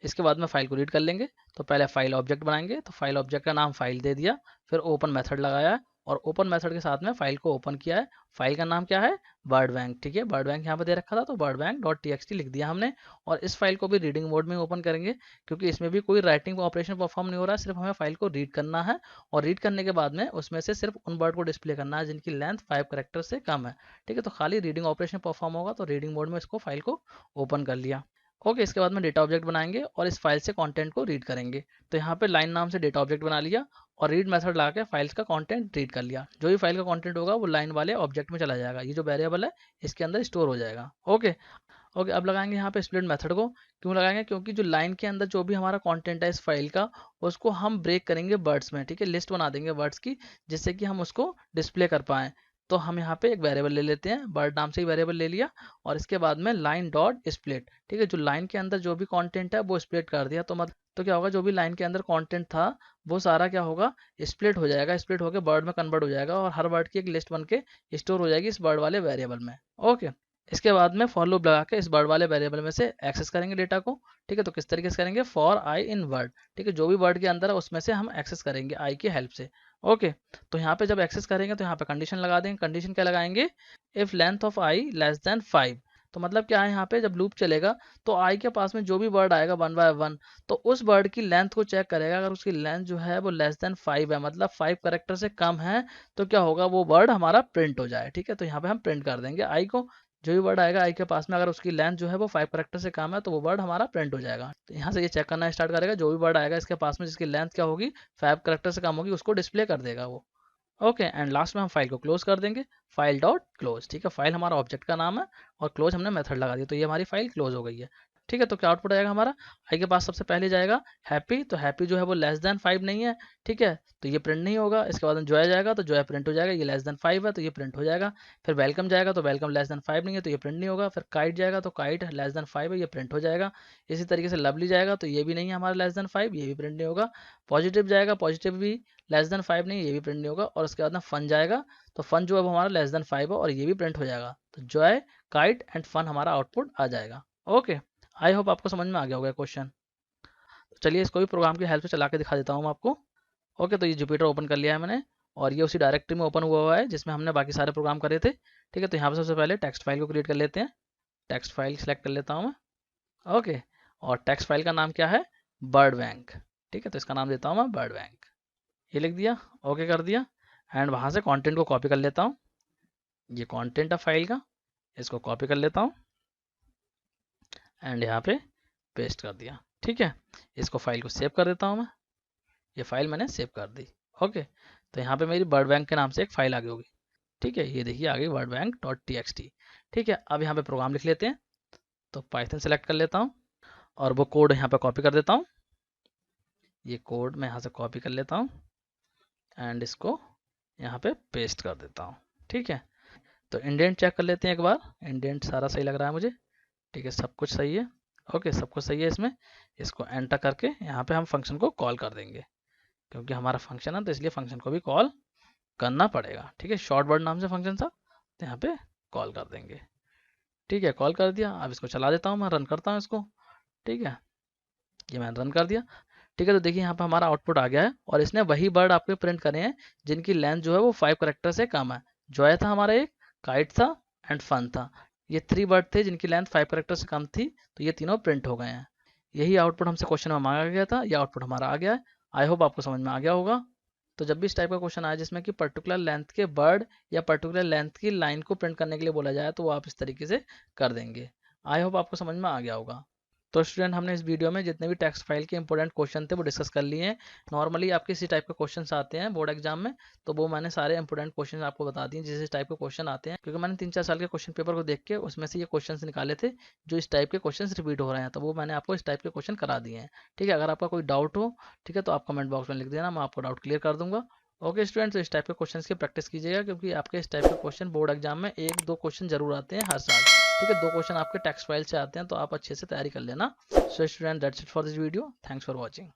इसके बाद में फाइल को रीड कर लेंगे। तो पहले फाइल ऑब्जेक्ट बनाएंगे, तो फाइल ऑब्जेक्ट का नाम फाइल दे दिया, फिर ओपन मेथड लगाया है और ओपन मेथड के साथ में फाइल को ओपन किया है। फाइल का नाम क्या है? birdbank। ठीक है, birdbank यहाँ पे दे रखा था तो birdbank.txt लिख दिया हमने। और इस फाइल को भी रीडिंग मोड में ओपन करेंगे क्योंकि इसमें भी कोई राइटिंग ऑपरेशन परफॉर्म नहीं हो रहा है, सिर्फ हमें फाइल को रीड करना है। और रीड करने के बाद में उसमें से सिर्फ उन वर्ड को डिस्प्ले करना है जिनकी लेंथ 5 करेक्टर से कम है। ठीक है, तो खाली रीडिंग ऑपरेशन परफॉर्म होगा, तो रीडिंग मोड में इसको फाइल को ओपन कर लिया। ओके, इसके बाद में डेटा ऑब्जेक्ट बनाएंगे और इस फाइल से कंटेंट को रीड करेंगे। तो यहाँ पे लाइन नाम से डेटा ऑब्जेक्ट बना लिया और रीड मेथड लगा के फाइल्स का कंटेंट रीड कर लिया। जो भी फाइल का कंटेंट होगा वो लाइन वाले ऑब्जेक्ट में चला जाएगा, ये जो वेरिएबल है इसके अंदर स्टोर हो जाएगा। ओके ओके, अब लगाएंगे यहाँ पे स्प्लिट मेथड को। क्यों लगाएंगे? क्योंकि जो लाइन के अंदर जो भी हमारा कंटेंट है इस फाइल का, उसको हम ब्रेक करेंगे वर्ड्स में। ठीक है, लिस्ट बना देंगे वर्ड्स की जिससे कि हम उसको डिस्प्ले कर पाएँ। तो हम यहाँ पे एक वेरिएबल ले लेते हैं, वर्ड नाम से ही वेरिएबल ले लिया और इसके बाद में लाइन डॉट स्प्लिट। ठीक है, जो लाइन के अंदर जो भी कंटेंट है वो स्प्लिट कर दिया। तो क्या होगा, जो भी लाइन के अंदर कंटेंट था वो सारा क्या होगा, स्प्लिट हो जाएगा, स्प्लिट होकर वर्ड में कन्वर्ट हो जाएगा और हर वर्ड की एक लिस्ट बन के स्टोर हो जाएगी इस वर्ड वाले वेरिएबल में। ओके, इसके बाद में फॉर लूप लगा के इस वर्ड वाले वेरिएबल में से एक्सेस करेंगे डेटा को। ठीक है, तो किस तरीके से करेंगे? For I in word. ठीक है, जो भी वर्ड के अंदर है उसमें से हम एक्सेस करेंगे आई की हेल्प से। ओके, तो यहाँ पे जब एक्सेस करेंगे तो यहाँ पे कंडीशन लगा देंगे। कंडीशन क्या लगाएंगे? If length of I less than 5। तो मतलब क्या है, यहाँ पे जब लूप चलेगा तो आई के पास में जो भी वर्ड आएगा 1 बाय 1, तो उस वर्ड की लेंथ को चेक करेगा। अगर उसकी लेंथ जो है वो लेस देन 5 है, मतलब 5 करेक्टर से कम है, तो क्या होगा, वो वर्ड हमारा प्रिंट हो जाए। ठीक है, तो यहाँ पे हम प्रिंट कर देंगे आई को। जो भी वर्ड आएगा आई के पास में, अगर उसकी लेंथ जो है वो 5 करेक्टर से कम है तो वो वर्ड हमारा प्रिंट हो जाएगा। तो यहाँ से ये चेक करना स्टार्ट करेगा, जो भी वर्ड आएगा इसके पास में जिसकी लेंथ क्या होगी, 5 करेक्टर से कम होगी, उसको डिस्प्ले कर देगा वो। ओके, एंड लास्ट में हम फाइल को क्लोज कर देंगे। File dot close. ठीक है, फाइल हमारा ऑब्जेक्ट का नाम है और क्लोज हमने मेथड लगा दिया, तो ये हमारी फाइल क्लोज हो गई है। ठीक है, तो क्या आउटपुट आएगा हमारा? आई के पास सबसे पहले जाएगा हैप्पी, तो हैप्पी जो है वो लेस देन 5 नहीं है। ठीक है, तो ये प्रिंट नहीं होगा। इसके बाद जॉय जाएगा तो जॉय प्रिंट हो जाएगा, ये लेस देन 5 है तो ये प्रिंट हो जाएगा। फिर वेलकम जाएगा तो वेलकम लेस देन 5 नहीं है तो ये प्रिंट नहीं होगा। फिर काइट जाएगा तो काइट लेस देन 5 है, ये प्रिंट हो जाएगा। इसी तरीके से लवली जाएगा तो ये भी नहीं है हमारा लेस देन 5, ये भी प्रिंट नहीं होगा। पॉजिटिव जाएगा, पॉजिटिव भी लेस देन 5 नहीं, ये भी प्रिंट नहीं होगा। और उसके बाद में फन जाएगा तो फन जो है वो हमारा लेस देन 5 है और ये भी प्रिंट हो जाएगा। तो जॉय, काइट एंड फन हमारा आउटपुट आ जाएगा। ओके, आई होप आपको समझ में आ गया होगा क्वेश्चन। तो चलिए इसको भी प्रोग्राम की हेल्प से चला के दिखा देता हूँ मैं आपको। ओके, तो ये जुपिटर ओपन कर लिया है मैंने और ये उसी डायरेक्टरी में ओपन हुआ है जिसमें हमने बाकी सारे प्रोग्राम करे थे। ठीक है, तो यहाँ पर सबसे पहले टेक्स्ट फाइल को क्रिएट कर लेते हैं। टेक्स्ट फाइल सेलेक्ट कर लेता हूँ मैं। ओके, और टेक्स्ट फाइल का नाम क्या है? Bird bank. ठीक है, तो इसका नाम देता हूँ मैं बर्ड बैंक। ये लिख दिया, ओके कर दिया। एंड वहाँ से कंटेंट को कॉपी कर लेता हूँ। ये कंटेंट है फाइल का, इसको कॉपी कर लेता हूँ एंड यहाँ पे पेस्ट कर दिया। ठीक है, इसको फाइल को सेव कर देता हूँ मैं। ये फाइल मैंने सेव कर दी। ओके, तो यहाँ पे मेरी बर्ड बैंक के नाम से एक फाइल आ गई होगी। ठीक है, ये देखिए आ गई birdbank.txt। ठीक है, अब यहाँ पे प्रोग्राम लिख लेते हैं। तो पाइथन सेलेक्ट कर लेता हूँ और वो कोड यहाँ पे कॉपी कर देता हूँ। ये कोड मैं यहाँ से कॉपी कर लेता हूँ एंड इसको यहाँ पे पेस्ट कर देता हूँ। ठीक है, तो इंडेंट चेक कर लेते हैं एक बार। इंडेंट सारा सही लग रहा है मुझे। ठीक है, सब कुछ सही है। ओके, सब कुछ सही है इसमें। इसको एंटर करके यहाँ पे हम फंक्शन को कॉल कर देंगे, क्योंकि हमारा फंक्शन है तो इसलिए फंक्शन को भी कॉल करना पड़ेगा। ठीक है, शॉर्ट वर्ड नाम से फंक्शन था, तो यहाँ पे कॉल कर देंगे। ठीक है, कॉल कर दिया। अब इसको चला देता हूँ, मैं रन करता हूँ इसको। ठीक है, ये मैंने रन कर दिया। ठीक है, तो देखिए यहाँ पे हमारा आउटपुट आ गया है और इसने वही वर्ड आपके प्रिंट करे हैं जिनकी लेंथ जो है वो 5 करेक्टर से कम है। जॉय था हमारा एक, काइट था एंड फन था। ये 3 वर्ड थे जिनकी लेंथ 5 करेक्टर से कम थी, तो ये तीनों प्रिंट हो गए हैं। यही आउटपुट हमसे क्वेश्चन में मांगा गया था, यह आउटपुट हमारा आ गया है। आई होप आपको समझ में आ गया होगा। तो जब भी इस टाइप का क्वेश्चन आए जिसमें कि पर्टिकुलर लेंथ के वर्ड या पर्टिकुलर लेंथ की लाइन को प्रिंट करने के लिए बोला जाए, तो वो आप इस तरीके से कर देंगे। आई होप आपको समझ में आ गया होगा। तो स्टूडेंट, हमने इस वीडियो में जितने भी टेक्स्ट फाइल के इंपॉर्टेंट क्वेश्चन थे वो डिस्कस कर लिए हैं। नॉर्मली आपके इसी टाइप के क्वेश्चंस आते हैं बोर्ड एग्जाम में, तो वो मैंने सारे इंपॉर्टेंट क्वेश्चन आपको बता दिए जिस टाइप के क्वेश्चन आते हैं, क्योंकि मैंने 3-4 साल के क्वेश्चन पेपर को देख के उसमें से ये क्वेश्चन निकाले थे जो इस टाइप के क्वेश्चन रिपीट हो रहे हैं, तो वो मैंने आपको इस टाइप के क्वेश्चन करा दिए हैं। ठीक है, अगर आपका कोई डाउट हो, ठीक है, तो आप कमेंट बॉक्स में लिख देना, मैं आपको डाउट क्लियर कर दूंगा। ओके स्टूडेंट्स, तो इस टाइप के क्वेश्चंस की प्रैक्टिस कीजिएगा, क्योंकि आपके इस टाइप के क्वेश्चन बोर्ड एग्जाम में 1-2 क्वेश्चन जरूर आते हैं हर साल। ठीक है, 2 क्वेश्चन आपके टेक्स्ट फाइल से आते हैं, तो आप अच्छे से तैयारी कर लेना। So student, that's it for this video. Thanks for watching.